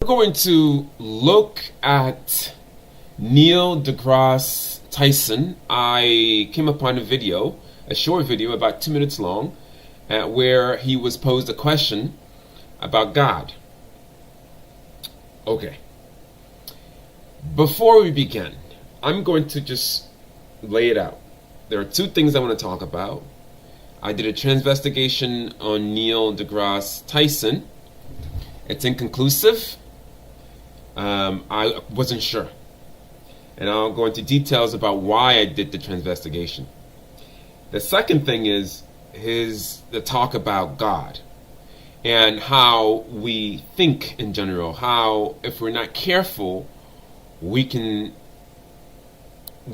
We're going to look at Neil deGrasse Tyson. I came upon a short video about 2 minutes long, where he was posed a question about God. Okay. Before we begin, I'm going to just lay it out. There are two things I want to talk about. I did a transvestigation on Neil deGrasse Tyson. It's inconclusive. I wasn't sure. And I'll go into details about why I did the transvestigation. The second thing is the talk about God and how we think in general. How, if we're not careful, we can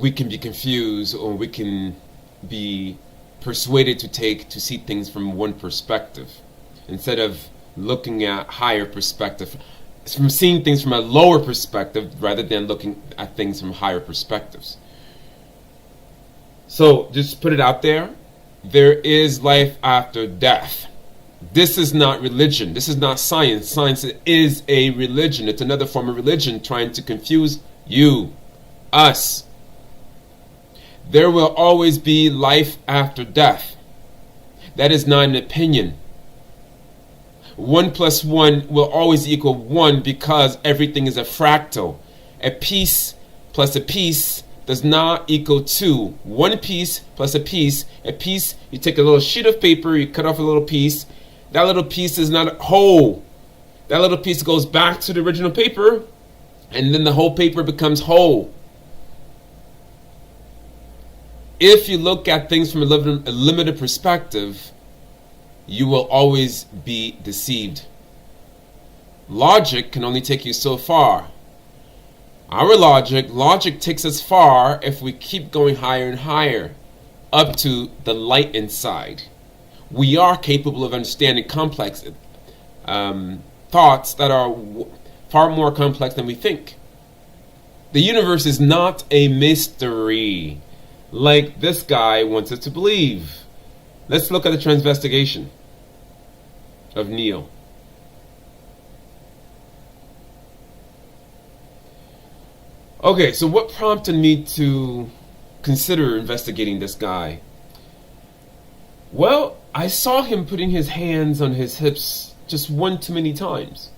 be confused, or we can be persuaded to see things from one perspective instead of looking at higher perspective, from seeing things from a lower perspective rather than looking at things from higher perspectives. So just put it out there. There is life after death. This is not religion. This is not science. Science is a religion. It's another form of religion trying to confuse you, us. There will always be life after death. That is not an opinion. 1 + 1 will always equal 1 because everything is a fractal. A piece plus a piece does not equal 2. 1 piece plus a piece, you take a little sheet of paper, you cut off a little piece. That little piece is not whole. That little piece goes back to the original paper, and then the whole paper becomes whole. If you look at things from a limited perspective, you will always be deceived. Logic can only take you so far. Our logic takes us far if we keep going higher and higher, up to the light inside. We are capable of understanding complex thoughts that are far more complex than we think. The universe is not a mystery like this guy wants us to believe. Let's look at the transvestigation of Neil. Okay, so what prompted me to consider investigating this guy? Well, I saw him putting his hands on his hips just one too many times.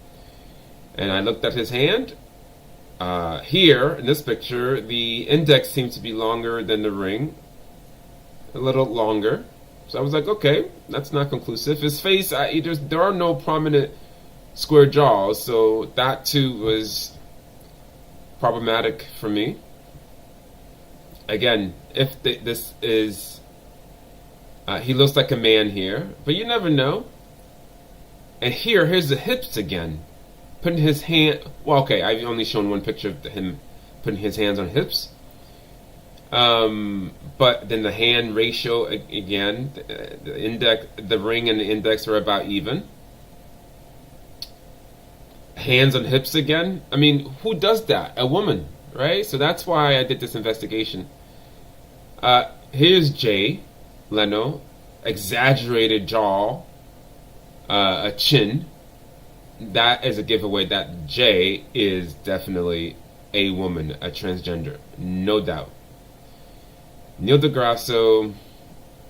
And I looked at his hand. Here, in this picture, the index seems to be longer than the ring. A little longer. So I was like, okay, that's not conclusive. His face, there are no prominent square jaws, so that too was problematic for me. Again, if this is, he looks like a man here, but you never know. And here's the hips again. Putting his hand, well, okay, I've only shown one picture of him putting his hands on hips. But then the hand ratio, again, the ring and the index are about even. Hands on hips again. I mean, who does that? A woman, right? So that's why I did this investigation. Here's Jay Leno, exaggerated jaw, a chin. That is a giveaway that Jay is definitely a woman, a transgender, no doubt. Neil deGrasse,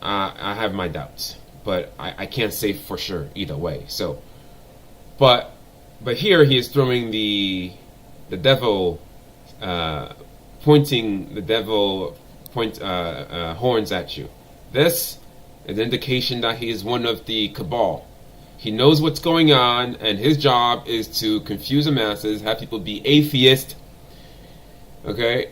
I have my doubts, but I can't say for sure either way. So, but here he is throwing the devil, pointing the devil horns at you. This is an indication that he is one of the cabal. He knows what's going on, and his job is to confuse the masses, have people be atheist. Okay,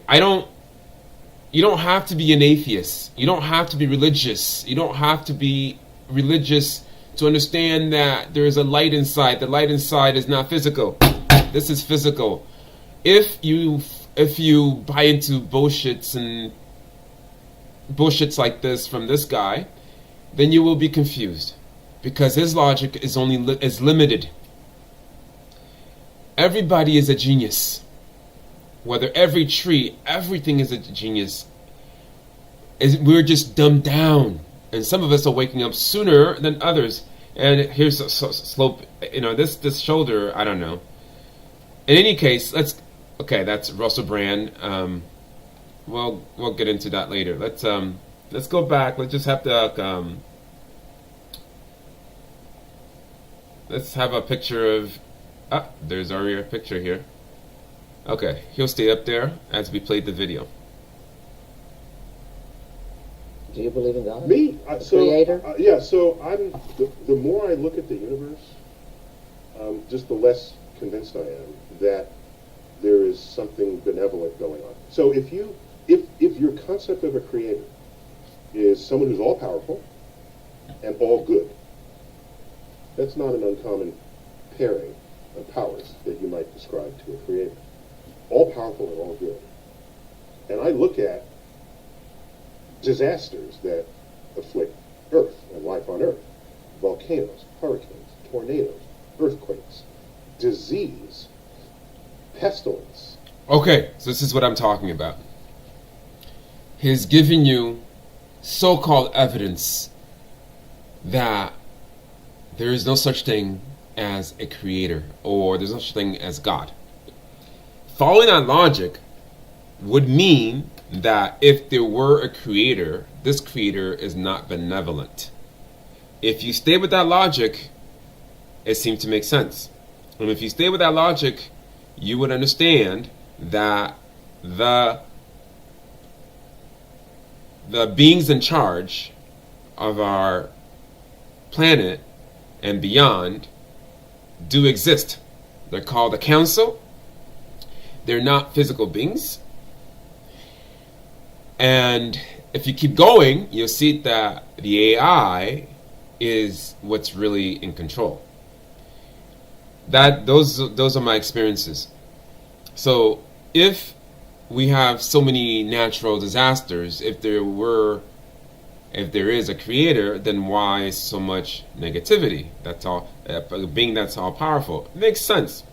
you don't have to be an atheist. You don't have to be religious. You don't have to be religious to understand that there is a light inside. The light inside is not physical. This is physical. If you buy into bullshits like this from this guy, then you will be confused, because his logic is limited. Everybody is a genius. Whether every tree, everything is a genius. We're just dumbed down, and some of us are waking up sooner than others. And here's a slope. This shoulder, I don't know. In any case, okay, that's Russell Brand. We'll get into that later. Let's go back. Let's just have to let's have a picture of. There's already a picture here. Okay, he'll stay up there as we played the video. Do you believe in God? Me? Creator? Yeah, so the more I look at the universe, just the less convinced I am that there is something benevolent going on. So if your concept of a creator is someone who's all powerful and all good, that's not an uncommon pairing of powers that you might describe to a creator. All powerful and all good. And I look at disasters that afflict Earth and life on Earth. Volcanoes, hurricanes, tornadoes, earthquakes, disease, pestilence. Okay, so this is what I'm talking about. He's giving you so-called evidence that there is no such thing as a creator, or there's no such thing as God. Following that logic would mean that if there were a creator, this creator is not benevolent. If you stay with that logic, it seems to make sense. And if you stay with that logic, you would understand that the beings in charge of our planet and beyond do exist. They're called the Council. They're not physical beings. And if you keep going, you'll see that the AI is what's really in control. Those are my experiences. So if we have so many natural disasters, if there is a creator, then why so much negativity? That's all. A being that's all powerful. It makes sense.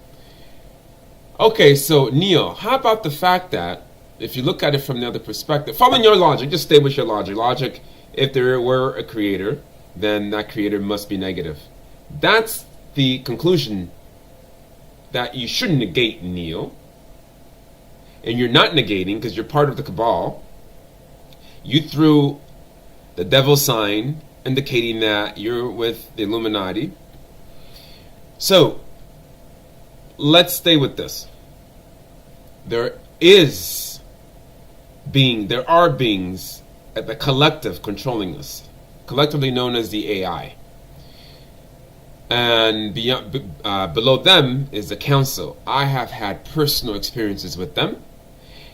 Okay, so Neil, how about the fact that if you look at it from the other perspective, following your logic, just stay with your logic. Logic, if there were a creator, then that creator must be negative. That's the conclusion that you shouldn't negate, Neil. And you're not negating because you're part of the cabal. You threw the devil sign indicating that you're with the Illuminati. So, let's stay with this. There are beings at the collective controlling us, collectively known as the AI. And below them is the Council. I have had personal experiences with them.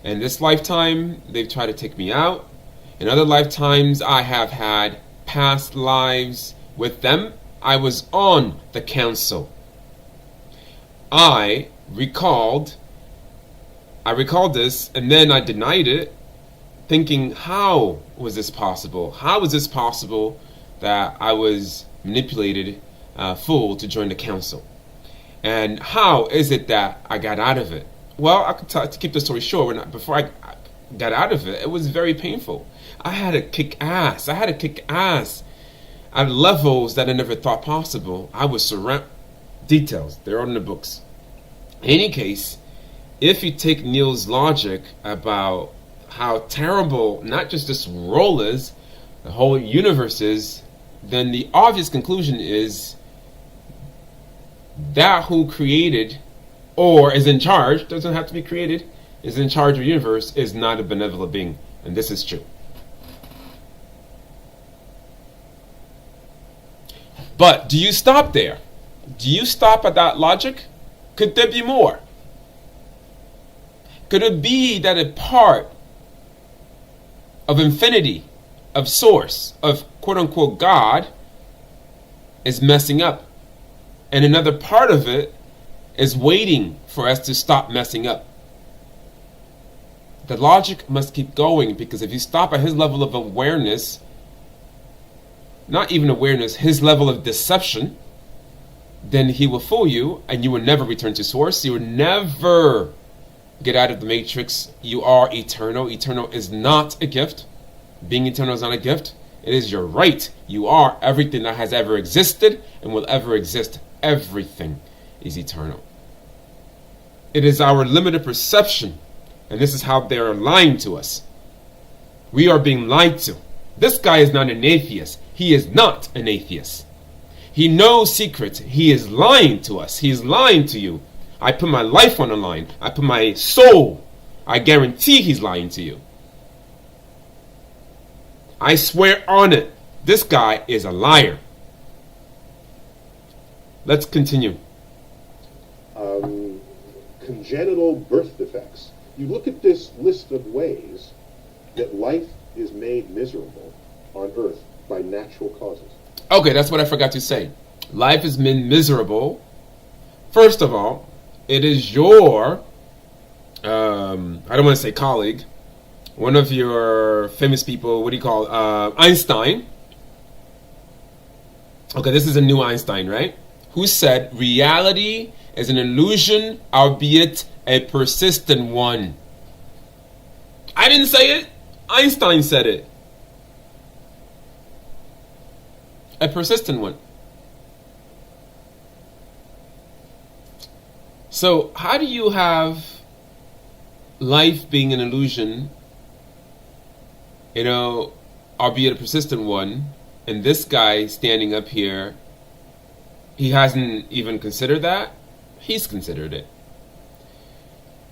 In this lifetime, they've tried to take me out. In other lifetimes, I have had past lives with them. I was on the Council. I recalled this, and then I denied it, thinking, how was this possible? How was this possible that I was manipulated, fooled to join the Council? And how is it that I got out of it? Well, I could to keep the story short, before I got out of it, it was very painful. I had to kick ass. At levels that I never thought possible. I was details. They're on the books. In any case, if you take Neil's logic about how terrible not just this role is, the whole universe is, then the obvious conclusion is that who created or is in charge, doesn't have to be created, is in charge of the universe, is not a benevolent being. And this is true. But do you stop there? Do you stop at that logic? Could there be more? Could it be that a part of infinity, of source, of quote-unquote God, is messing up? And another part of it is waiting for us to stop messing up. The logic must keep going, because if you stop at his level of awareness, not even awareness, his level of deception, then he will fool you and you will never return to source. You will never get out of the matrix. You are eternal. Eternal is not a gift. Being eternal is not a gift. It is your right. You are everything that has ever existed and will ever exist. Everything is eternal. It is our limited perception. And this is how they are lying to us. We are being lied to. This guy is not an atheist. He is not an atheist. He knows secrets. He is lying to us. He is lying to you. I put my life on the line. I put my soul. I guarantee he's lying to you. I swear on it. This guy is a liar. Let's continue. Congenital birth defects. You look at this list of ways that life is made miserable on Earth by natural causes. Okay, that's what I forgot to say. Life has been miserable. First of all, it is your, I don't want to say colleague, one of your famous people, what do you call it? Einstein. Okay, this is a new Einstein, right? Who said reality is an illusion, albeit a persistent one. I didn't say it. Einstein said it. A persistent one. So, how do you have life being an illusion, albeit a persistent one, and this guy standing up here, he hasn't even considered that? He's considered it.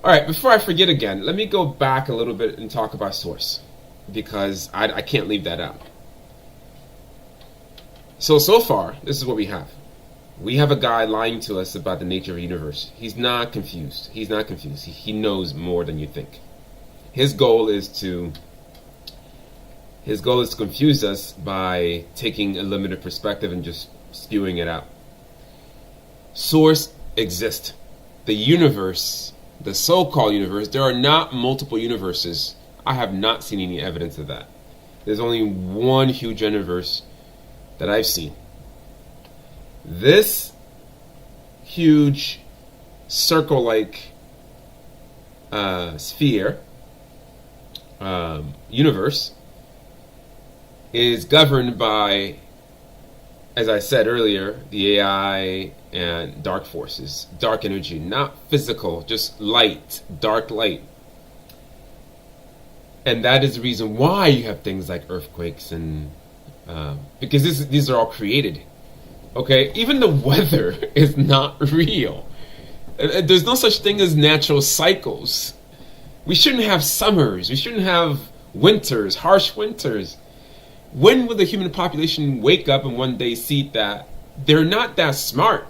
Alright, before I forget again, let me go back a little bit and talk about source, because I can't leave that out. So far, this is what we have. We have a guy lying to us about the nature of the universe. He's not confused. He knows more than you think. His goal is to confuse us by taking a limited perspective and just spewing it out. Source exists. The universe, the so-called universe, there are not multiple universes. I have not seen any evidence of that. There's only one huge universe that I've seen. This huge circle-like sphere, universe, is governed by, as I said earlier, the AI and dark forces, dark energy, not physical, just light, dark light. And that is the reason why you have things like earthquakes and because these are all created. Okay, even the weather is not real. There's no such thing as natural cycles. We shouldn't have summers. We shouldn't have winters, harsh winters. When will the human population wake up and one day see that they're not that smart?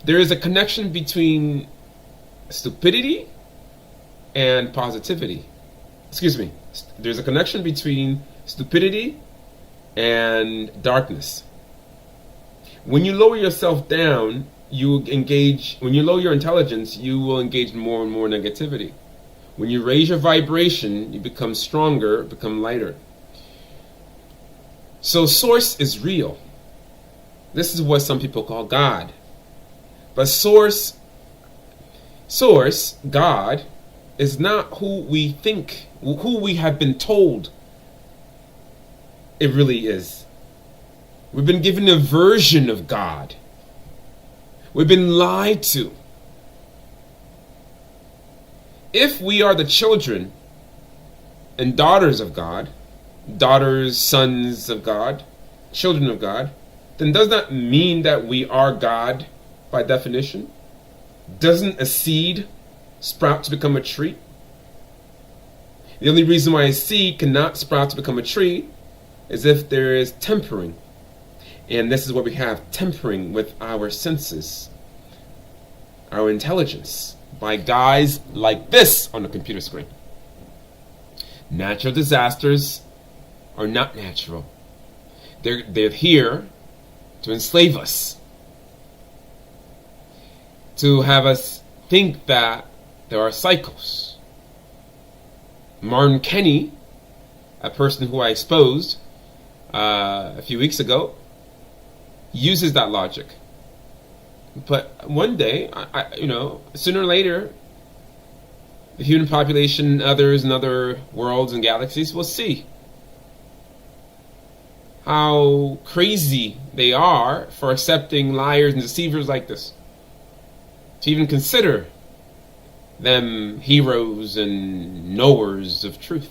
There is a connection between stupidity and positivity. Excuse me. There's a connection between stupidity and darkness. When you lower yourself down, when you lower your intelligence, you will engage in more and more negativity. When you raise your vibration, you become stronger, become lighter. So source is real. This is what some people call God. But source, God, is not who we think, who we have been told it really is. We've been given a version of God. We've been lied to. If we are the children and daughters of God, daughters, sons of God, children of God, then does that mean that we are God by definition? Doesn't a seed sprout to become a tree? The only reason why a seed cannot sprout to become a tree is if there is tempering. And this is what we have, tempering with our senses, our intelligence, by guys like this on the computer screen. Natural disasters are not natural. They're here to enslave us, to have us think that there are cycles. Martin Kenny, a person who I exposed a few weeks ago, uses that logic. But one day, sooner or later, the human population, others in other worlds and galaxies will see how crazy they are for accepting liars and deceivers like this. to even consider them heroes and knowers of truth.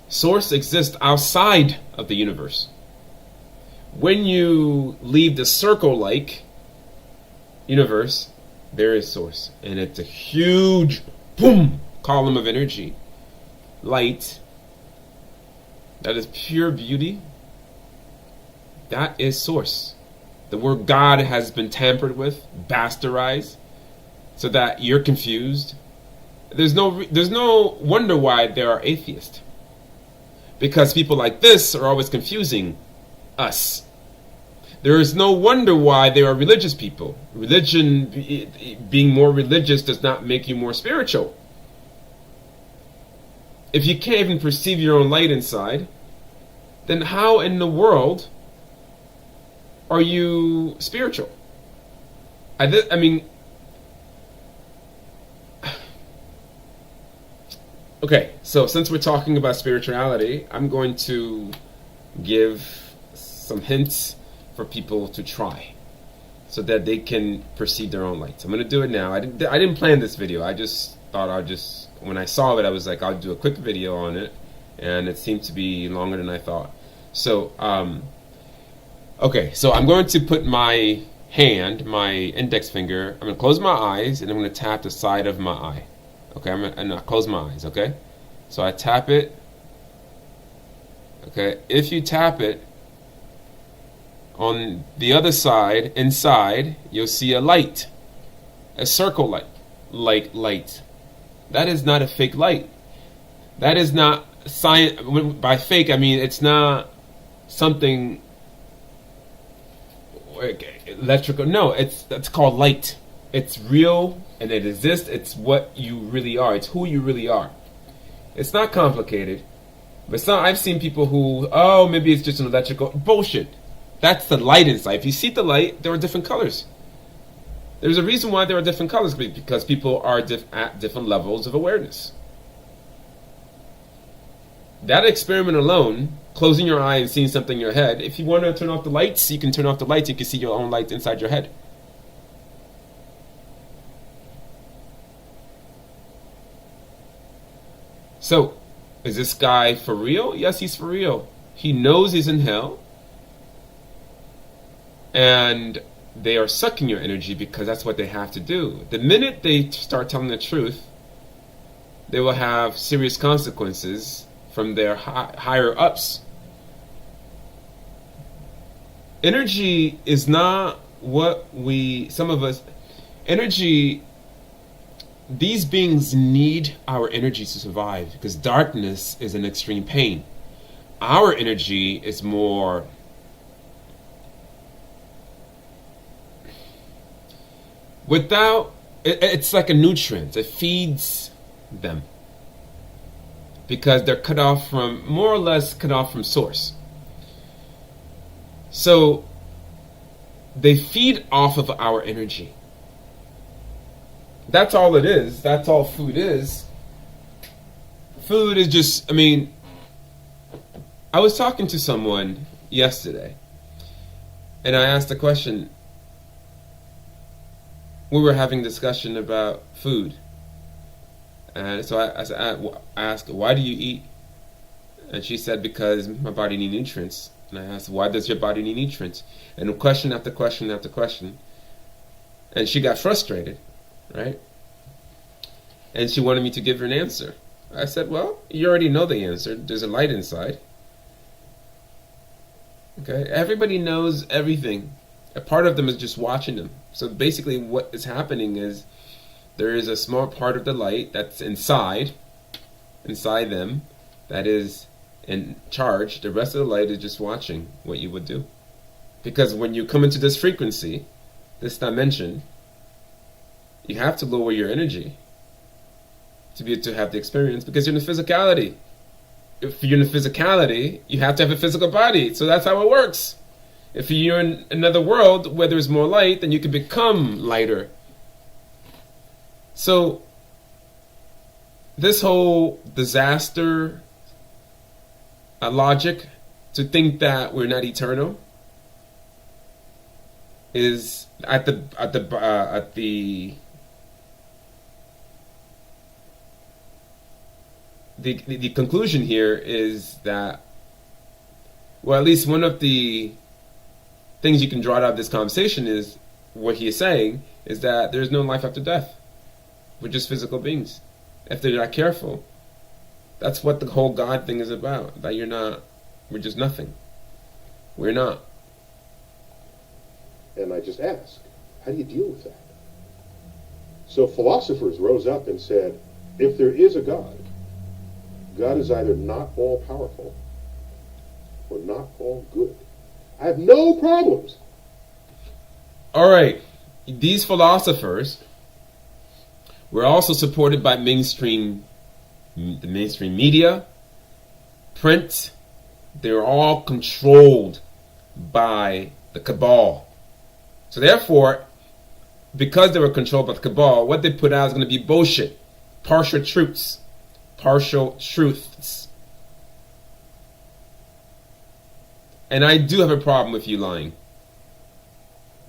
Source exists outside of the universe. When you leave the circle-like universe, there is source. And it's a huge, boom, column of energy. Light. That is pure beauty. That is source. The word God has been tampered with, bastardized, so that you're confused. There's no wonder why there are atheists. Because people like this are always confusing us. There is no wonder why there are religious people. Religion, being more religious does not make you more spiritual. If you can't even perceive your own light inside, then how in the world are you spiritual? I mean, okay, so since we're talking about spirituality, I'm going to give some hints for people to try so that they can perceive their own lights. I'm going to do it now. I didn't plan this video. I just thought when I saw it, I was like, I'll do a quick video on it, and it seemed to be longer than I thought. So, okay, so I'm going to put my hand, my index finger, I'm going to close my eyes, and I'm going to tap the side of my eye. Okay, I'm going to close my eyes, okay? So I tap it. Okay, if you tap it, on the other side, inside, you'll see a light. A circle light. That is not a fake light. That is not science. By fake, I mean it's not something electrical. No, that's called light. It's real and it exists. It's what you really are. It's who you really are. It's not complicated. But I've seen people who, maybe it's just an electrical bullshit. That's the light inside. If you see the light, there are different colors. There's a reason why there are different colors, because people are at different levels of awareness. That experiment alone, closing your eye and seeing something in your head, if you want to turn off the lights, you can turn off the lights. You can see your own light inside your head. So, is this guy for real? Yes, he's for real. He knows he's in hell. And they are sucking your energy because that's what they have to do. The minute they start telling the truth, they will have serious consequences from their higher ups. Energy is not what energy, these beings need our energy to survive because darkness is an extreme pain. Our energy is more, it's like a nutrient. It feeds them because they're more or less cut off from source. So they feed off of our energy. That's all it is. That's all food is. Food is just, I was talking to someone yesterday and I asked a question. We were having a discussion about food. And so I asked, why do you eat? And she said, because my body needs nutrients. And I asked, why does your body need nutrients? And question after question after question. And she got frustrated, right? And she wanted me to give her an answer. I said, well, you already know the answer. There's a light inside. Okay? Everybody knows everything. A part of them is just watching them. So basically what is happening is there is a small part of the light that's inside them, that is in charge. The rest of the light is just watching what you would do. Because when you come into this frequency, this dimension, you have to lower your energy to be able to have the experience, because you're in the physicality. If you're in the physicality, you have to have a physical body. So that's how it works. If you're in another world where there's more light, then you can become lighter. So this whole disaster logic to think that we're not eternal is the conclusion here is that, well, at least one of the things you can draw out of this conversation is what he is saying is that there's no life after death. We're just physical beings. If they're not careful, that's what the whole God thing is about. That we're just nothing. We're not. And I just ask, how do you deal with that? So philosophers rose up and said, if there is a God, God is either not all powerful or not all good. I have no problems. All right. These philosophers were also supported by the mainstream media, print. They were all controlled by the cabal. So therefore, because they were controlled by the cabal, what they put out is going to be bullshit, partial truths. And I do have a problem with you lying.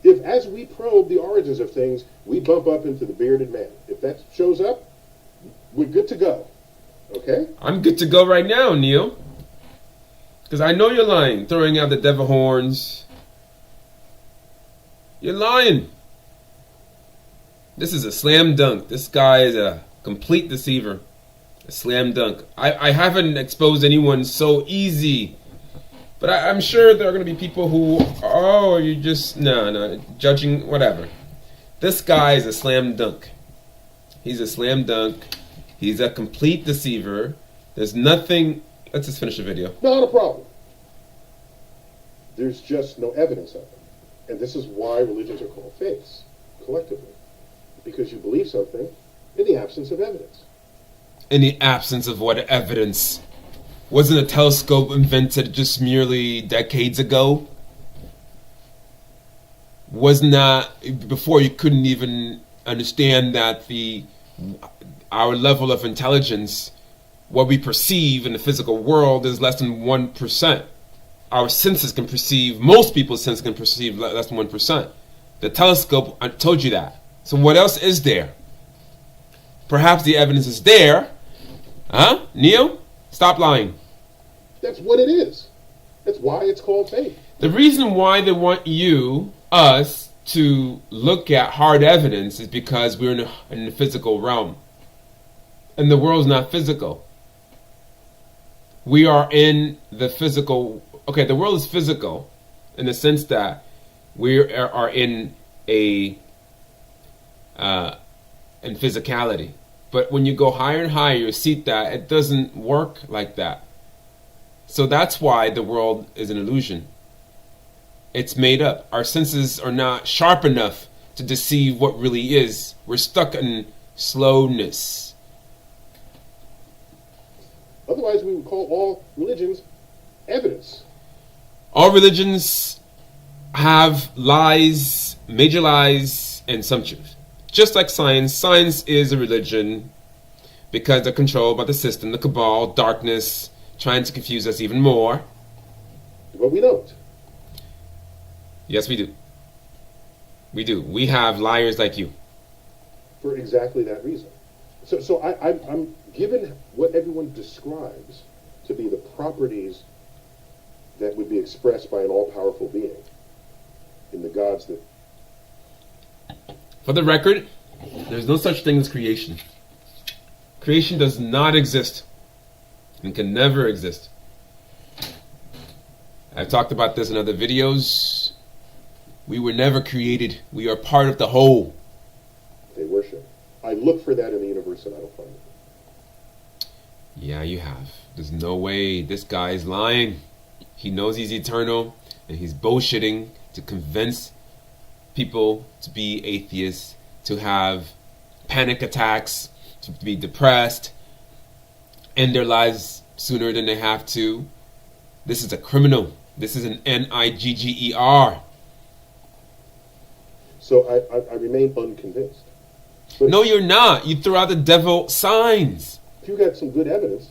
If as we probe the origins of things, we bump up into the bearded man, if that shows up, we're good to go. Okay? I'm good to go right now, Neil. Because I know you're lying, throwing out the devil horns. You're lying. This is a slam dunk. This guy is a complete deceiver. A slam dunk. I haven't exposed anyone so easy. But I'm sure there are going to be people who, you just, no, judging, whatever. This guy is a slam dunk. He's a slam dunk. He's a complete deceiver. There's nothing, let's just finish the video. Not a problem. There's just no evidence of it. And this is why religions are called faiths, collectively. Because you believe something in the absence of evidence. In the absence of what evidence? Wasn't a telescope invented just merely decades ago? Was not, before you couldn't even understand that our level of intelligence, what we perceive in the physical world, is less than 1%. Our senses can perceive, most people's senses can perceive less than 1%. The telescope told you that. So what else is there? Perhaps the evidence is there. Huh? Neil? Stop lying. That's what it is. That's why it's called faith. The reason why they want us, to look at hard evidence is because we're in the physical realm. And the world's not physical. We are in the physical. Okay, the world is physical in the sense that we are in in physicality. But when you go higher and higher, you see that it doesn't work like that. So that's why the world is an illusion. It's made up. Our senses are not sharp enough to deceive what really is. We're stuck in slowness. Otherwise, we would call all religions evidence. All religions have lies, major lies, and some truth. Just like science, science is a religion because they're controlled by the system, the cabal, darkness, trying to confuse us even more. But we don't. Yes, we do. We do. We have liars like you. For exactly that reason. So I'm given what everyone describes to be the properties that would be expressed by an all-powerful being in the gods that... For the record, there's no such thing as creation. Creation does not exist and can never exist. I've talked about this in other videos. We were never created. We are part of the whole. They worship. I look for that in the universe and I don't find it. Yeah, you have. There's no way. This guy is lying. He knows he's eternal and he's bullshitting to convince people to be atheists, to have panic attacks, to be depressed, end their lives sooner than they have to. This is a criminal. This is an Nigger. So I remain unconvinced. But no, you're not. You threw out the devil signs. If you got some good evidence,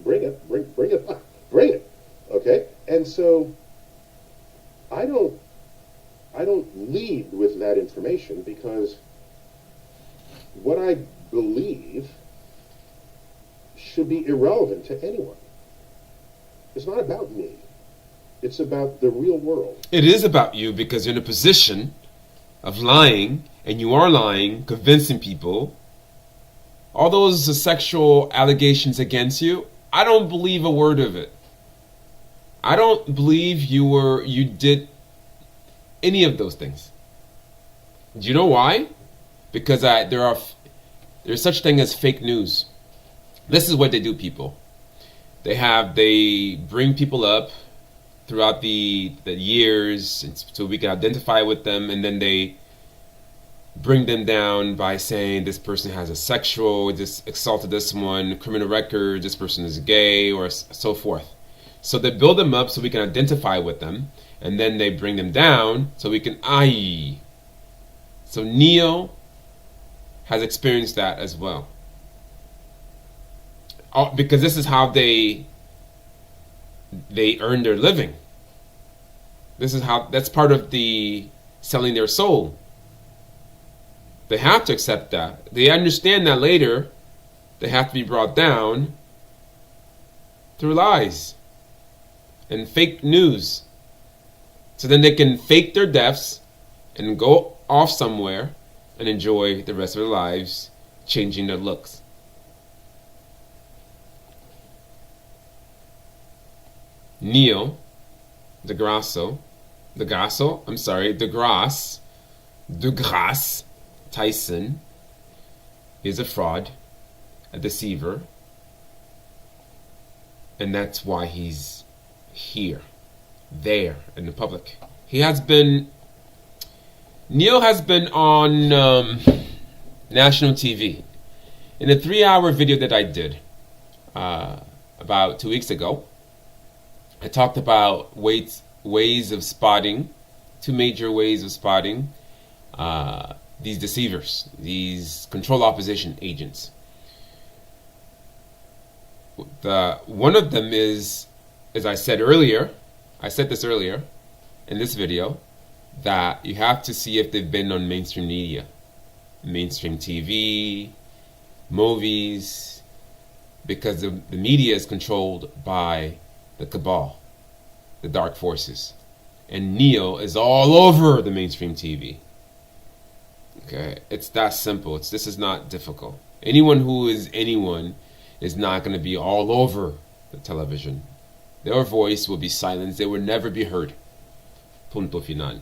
bring it. Bring it. Okay? And so I don't I don't lead with that information because what I believe should be irrelevant to anyone. It's not about me. It's about the real world. It is about you because you're in a position of lying, and you are lying, convincing people. All those sexual allegations against you, I don't believe a word of it. I don't believe you did any of those things. Do you know why? Because there's such thing as fake news. This is what they do, people. They bring people up throughout the years so we can identify with them, and then they bring them down by saying this person has a sexual, just assaulted this one, criminal record, this person is gay, or so forth. So they build them up so we can identify with them, and then they bring them down so we can So Neo has experienced that as well. Because this is how they earn their living. That's part of the selling their soul. They have to accept that. They understand that later they have to be brought down through lies and fake news. So then they can fake their deaths and go off somewhere and enjoy the rest of their lives changing their looks. Neil Degrasse Tyson is a fraud, a deceiver, and that's why he's there in the public. Neil has been on national TV. In a 3-hour video that I did about 2 weeks ago, I talked about ways of spotting, 2 major ways of spotting these deceivers, these control opposition agents. One of them is, as I said this earlier in this video, that you have to see if they've been on mainstream media, mainstream TV, movies, because the media is controlled by the cabal, the dark forces. And Neo is all over the mainstream TV. Okay, it's that simple. This is not difficult. Anyone who is anyone is not going to be all over the television. Their voice will be silenced. They will never be heard. Punto final.